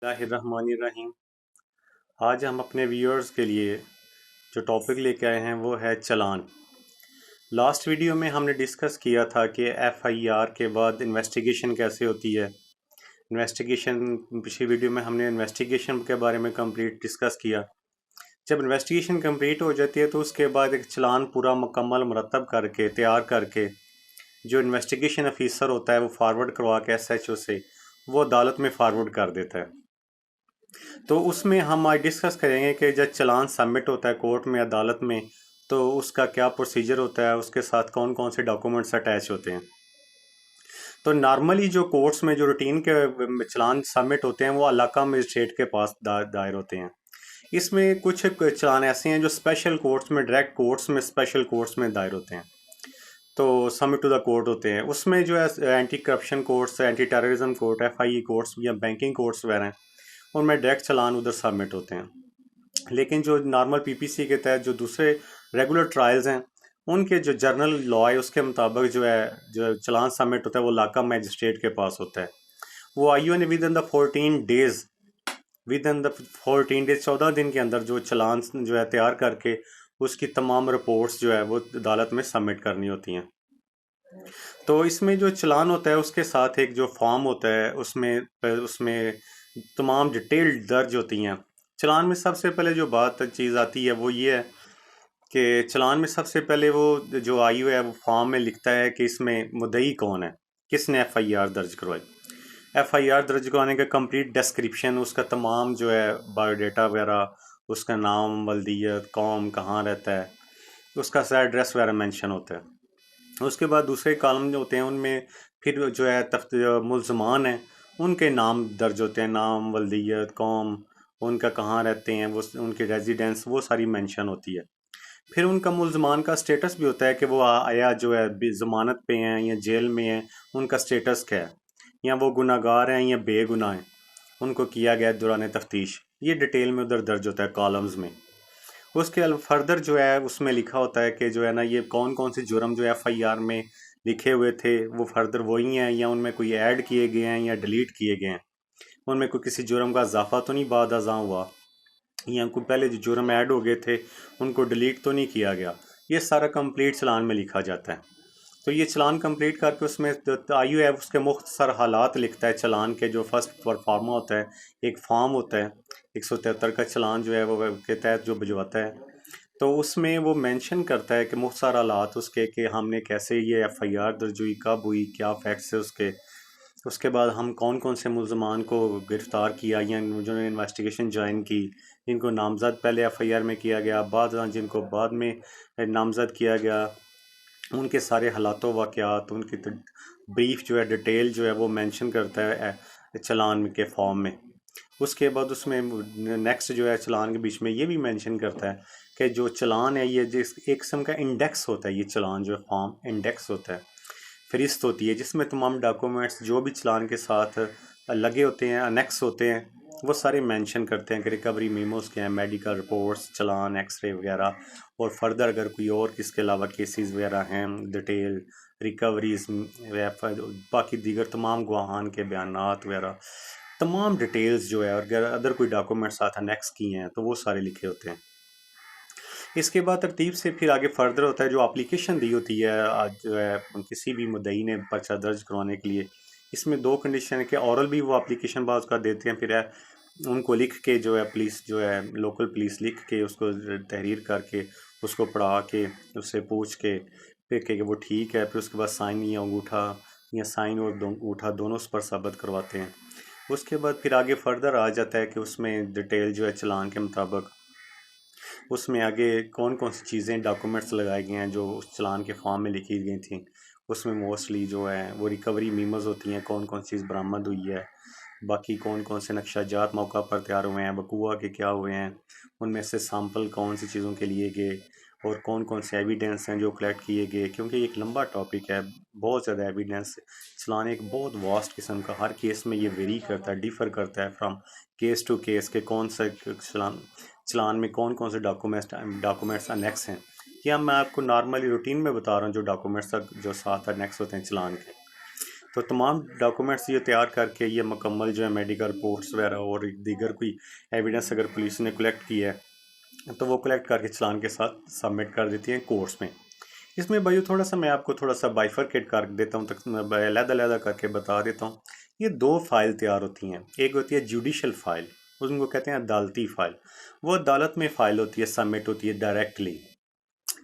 बिस्मिल्लाहिर्रहमानिर्रहीम। आज हम अपने व्यूअर्स के लिए जो टॉपिक लेके आए हैं वो है चालान। लास्ट वीडियो में हमने डिस्कस किया था कि एफआईआर के बाद इन्वेस्टिगेशन कैसे होती है। पिछली वीडियो में हमने इन्वेस्टिगेशन के बारे में कंप्लीट डिस्कस किया। जब इन्वेस्टिगेशन कंप्लीट हो जाती है तो उसके बाद एक चालान पूरा मुकम्मल मुरतब करके तैयार करके जो इन्वेस्टिगेशन ऑफिसर होता है वो फारवर्ड करवा के एसएचओ से वो अदालत में फारवर्ड कर देता है। तो उसमें हम आज डिस्कस करेंगे कि जब चालान सबमिट होता है कोर्ट में अदालत में तो उसका क्या प्रोसीजर होता है, उसके साथ कौन कौन से डॉक्यूमेंट्स अटैच होते हैं। तो नॉर्मली जो कोर्ट्स में जो रूटीन के चालान सबमिट होते हैं वो इलाका मजिस्ट्रेट के पास दायर होते हैं। इसमें कुछ चालान ऐसे हैं जो स्पेशल कोर्ट्स में, डायरेक्ट कोर्ट्स में, स्पेशल कोर्ट्स में दायर होते हैं, तो सबमिट टू द कोर्ट होते हैं। उसमें जो है anti corruption courts, anti terrorism court, FIA courts या बैंकिंग कोर्ट्स वगैरह हैं, उनमें डायरेक्ट चालान उधर सबमिट होते हैं। लेकिन जो नॉर्मल पीपीसी के तहत जो दूसरे रेगुलर ट्रायल्स हैं उनके जो जर्नल लॉ है उसके मुताबिक जो चालान सबमिट होता है वो इलाका मजिस्ट्रेट के पास होता है। वो आईओ ने विद इन द 14 डेज 14 दिन के अंदर जो चालान जो है तैयार करके उसकी तमाम रिपोर्ट्स जो है वो अदालत में सबमिट करनी होती हैं। तो इसमें जो चालान होता है उसके साथ एक जो फॉर्म होता है उसमें उसमें तमाम डिटेल दर्ज होती हैं। चालान में सबसे पहले जो चीज़ आती है वो ये है कि चालान में सबसे पहले वो जो आई है वो फॉर्म में लिखता है कि इसमें मुद्दई कौन है, किसने एफआईआर दर्ज करवाई। एफआईआर दर्ज करवाने का कंप्लीट डिस्क्रिप्शन, उसका तमाम जो है बायोडाटा वगैरह, उसका नाम, वल्दियत, कौम, कहाँ रहता है, उसका सारा एड्रेस वगैरह मेंशन होता है। उसके बाद दूसरे कॉलम जो होते हैं उनमें फिर जो है मुल्ज़मान हैं उनके नाम दर्ज होते हैं, नाम, वल्दियत, कौम, उनका कहाँ रहते हैं, वो उनकी रेजिडेंस, वो सारी मेंशन होती है। फिर उनका मुल्ज़मान का स्टेटस भी होता है कि वो आया जो है ज़मानत पे हैं या जेल में हैं, उनका स्टेटस क्या है, या वो गुनाहगार हैं या बेगुनाह हैं, उनको किया गया दौरान तफ्तीश, ये डिटेल में उधर दर्ज होता है कॉलम्स में। उसके फर्दर जो है उसमें लिखा होता है कि जो है ना ये कौन कौन से जुर्म जो एफआईआर में लिखे हुए थे वो फर्दर वही हैं या उनमें कोई ऐड किए गए हैं या डिलीट किए गए हैं, उनमें कोई किसी जुर्म का इजाफा तो नहीं बाद अज़ां हुआ, या कोई पहले जो जुर्म ऐड हो गए थे उनको डिलीट तो नहीं किया गया। ये सारा कंप्लीट चालान में लिखा जाता है। तो ये चालान कंप्लीट करके उसमें आयु है उसके मुख्तसर हालात लिखता है चालान के। जो फर्स्ट परफार्मा होता है, एक फॉर्म होता है 173 का चालान जो है वो के तहत जो भिजवाता है, तो उसमें वो मेंशन करता है कि मुख्तसर हालात उसके कि हमने कैसे ये एफआईआर दर्ज हुई, कब हुई, क्या फैक्ट्स है उसके। उसके बाद हम कौन कौन से मुल्ज़मान को गिरफ़्तार किया या जिन्होंने इन्वेस्टिगेशन ज्वाइन की, जिनको नामज़द पहले एफआईआर में किया गया, बाद जिनको बाद में नामज़द किया गया, उनके सारे हालातों वाक़यात, उनकी ब्रीफ जो है, डिटेल जो है वो मेंशन करता है चालान के फॉर्म में। उसके बाद उसमें नेक्स्ट जो है चालान के बीच में ये भी मेंशन करता है कि जो चालान है ये जिस एक किस्म का इंडेक्स होता है, ये चालान जो है फॉर्म इंडेक्स होता है, फ़हरिस्त होती है जिसमें तमाम डॉक्यूमेंट्स जो भी चालान के साथ लगे होते हैं, अनेक्स होते हैं, वो सारे मेंशन करते हैं कि रिकवरी मेमोज़ क्या हैं, मेडिकल रिपोर्ट्स, चालान, एक्सरे वगैरह, और फर्दर अगर कोई और इसके अलावा केसेस वगैरह हैं, डिटेल रिकवरीज, बाकी दीगर तमाम गवाहान के बयानात वगैरह, तमाम डिटेल्स जो है, और अगर अदर कोई डॉक्यूमेंट साथ अनेक्स किए हैं तो वो सारे लिखे होते हैं। इसके बाद तरतीब से फिर आगे फर्दर होता है जो एप्लीकेशन दी होती है आज जो है किसी भी मुद्दई ने पर्चा दर्ज करवाने के लिए। इसमें दो कंडीशन है कि औरल भी वो एप्लीकेशन बाज़ का देते हैं, फिर उनको लिख के जो है पुलिस जो है लोकल पुलिस लिख के उसको तहरीर करके उसको पढ़ा के उससे पूछ के फिर कि वो ठीक है, फिर उसके बाद साइन या अंगूठा या साइन और अंगूठा दोनों उस पर साबित करवाते हैं। उसके बाद फिर आगे फर्दर आ जाता है कि उसमें डिटेल जो है चालान के मुताबिक उसमें आगे कौन कौन सी चीज़ें डॉक्यूमेंट्स लगाए गए हैं जो उस चालान के फॉर्म में लिखी गई थी। उसमें मोस्टली जो है वो रिकवरी मीमोज़ होती हैं, कौन कौन चीज़ बरामद हुई है, बाकी कौन कौन से नक्शाजात मौका पर तैयार हुए हैं, वकूआ के क्या हुए हैं, उनमें से सैंपल कौन सी चीज़ों के लिए गए, और कौन कौन से एविडेंस हैं जो कलेक्ट किए गए। क्योंकि एक लंबा टॉपिक है, बहुत ज़्यादा एविडेंस, चालान एक बहुत वास्ट किस्म का, हर केस में ये वेरी करता है, डिफ़र करता है फ्राम केस टू केस के कौन सा चालान में कौन कौन से डॉक्यूमेंट्स अनेक्स हैं। या मैं आपको नॉर्मली रूटीन में बता रहा हूँ जो डॉक्यूमेंट्स जो साथ अनेक्स होते हैं चालान के। तो तमाम डॉक्यूमेंट्स ये तैयार करके ये मुकम्मल जो है मेडिकल रिपोर्ट्स वगैरह और दीगर कोई एविडेंस अगर पुलिस ने कलेक्ट किया है तो वो कलेक्ट करके चालान के साथ सबमिट कर देती हैं कोर्ट्स में। इसमें भाई थोड़ा सा मैं आपको थोड़ा सा बाइफरकेट कर देता हूँ, तक अलग-अलग करके बता देता हूँ। ये दो फाइल तैयार होती हैं, एक होती है जुडिशल फाइल, उनको कहते हैं अदालती फाइल। वो अदालत में फ़ाइल होती है, सबमिट होती है directly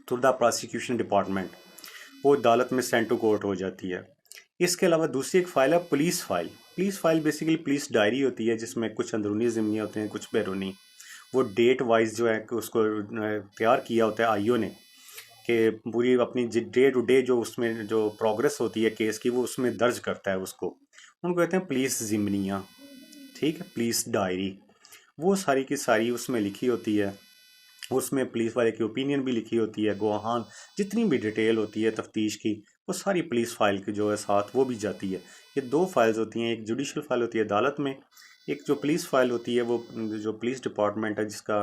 to the prosecution department, वो अदालत में सेंड टू कोर्ट हो जाती है। इसके अलावा दूसरी एक फ़ाइल है police file. Police file basically police diary होती है जिसमें कुछ अंदरूनी ज़िम्मी होते हैं, कुछ बैरूनी। वो डेट वाइज जो है कि उसको तैयार किया होता है आईओ ने, कि पूरी अपनी डे टू डे जो उसमें जो प्रोग्रेस होती है केस की वो उसमें दर्ज करता है उसको। उनको कहते हैं पुलिस ज़िम्नियाँ, ठीक है, पुलिस डायरी। वो सारी की सारी उसमें लिखी होती है, उसमें पुलिस वाले की ओपिनियन भी लिखी होती है, गवाहान जितनी भी डिटेल होती है तफ्तीश की वो सारी पुलिस फाइल की जो है साथ वो भी जाती है। ये दो फाइल्स होती हैं, एक जुडिशल फाइल होती है अदालत में, एक जो पुलिस फाइल होती है वो जो पुलिस डिपार्टमेंट है जिसका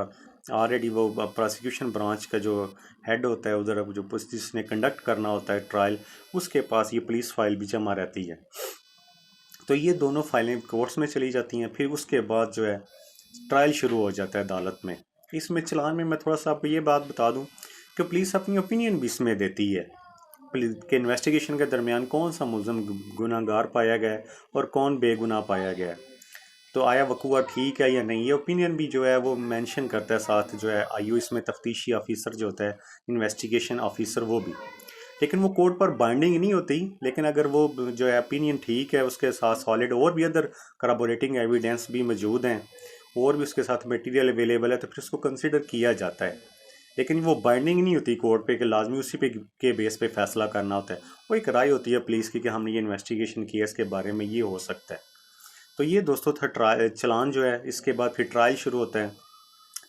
ऑलरेडी वो प्रोसिक्यूशन ब्रांच का जो हेड होता है उधर जो जिसने कंडक्ट करना होता है ट्रायल, उसके पास ये पुलिस फाइल भी जमा रहती है। तो ये दोनों फाइलें कोर्ट्स में चली जाती हैं, फिर उसके बाद जो है ट्रायल शुरू हो जाता है अदालत में। इसमें चलान में मैं थोड़ा सा आपको ये बात बता दूं कि पुलिस अपनी ओपिनियन भी इसमें देती है कि इन्वेस्टिगेशन के दरमियान कौन सा मुलज़म गुनाहगार पाया गया है और कौन बेगुनाह पाया गया है, तो आया वकूआ ठीक है या नहीं, ये ओपिनियन भी जो है वो मेंशन करता है साथ जो है आईओ। इसमें तफ्तीशी ऑफिसर जो होता है, इन्वेस्टिगेशन ऑफिसर, वो भी, लेकिन वो कोर्ट पर बाइंडिंग नहीं होती। लेकिन अगर वो जो है ओपिनियन ठीक है, उसके साथ सॉलिड और भी अदर करबोरेटिंग एविडेंस भी मौजूद हैं और भी उसके साथ मटेरियल अवेलेबल है, तो फिर उसको कंसिडर किया जाता है। लेकिन वो बाइंडिंग नहीं होती कोर्ट पे कि लाजमी उसी पे के बेस पे फैसला करना होता है। वो एक राय होती है पुलिस की कि हमने ये इन्वेस्टिगेशन किया, इसके बारे में ये हो सकता है। तो ये दोस्तों था ट्रायल चलान जो है। इसके बाद फिर ट्रायल शुरू होता है।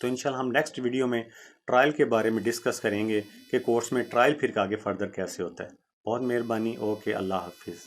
तो इंशाल्लाह हम नेक्स्ट वीडियो में ट्रायल के बारे में डिस्कस करेंगे कि कोर्ट्स में ट्रायल फिर आगे फर्दर कैसे होता है। बहुत मेहरबानी। ओके, अल्लाह हाफिज़।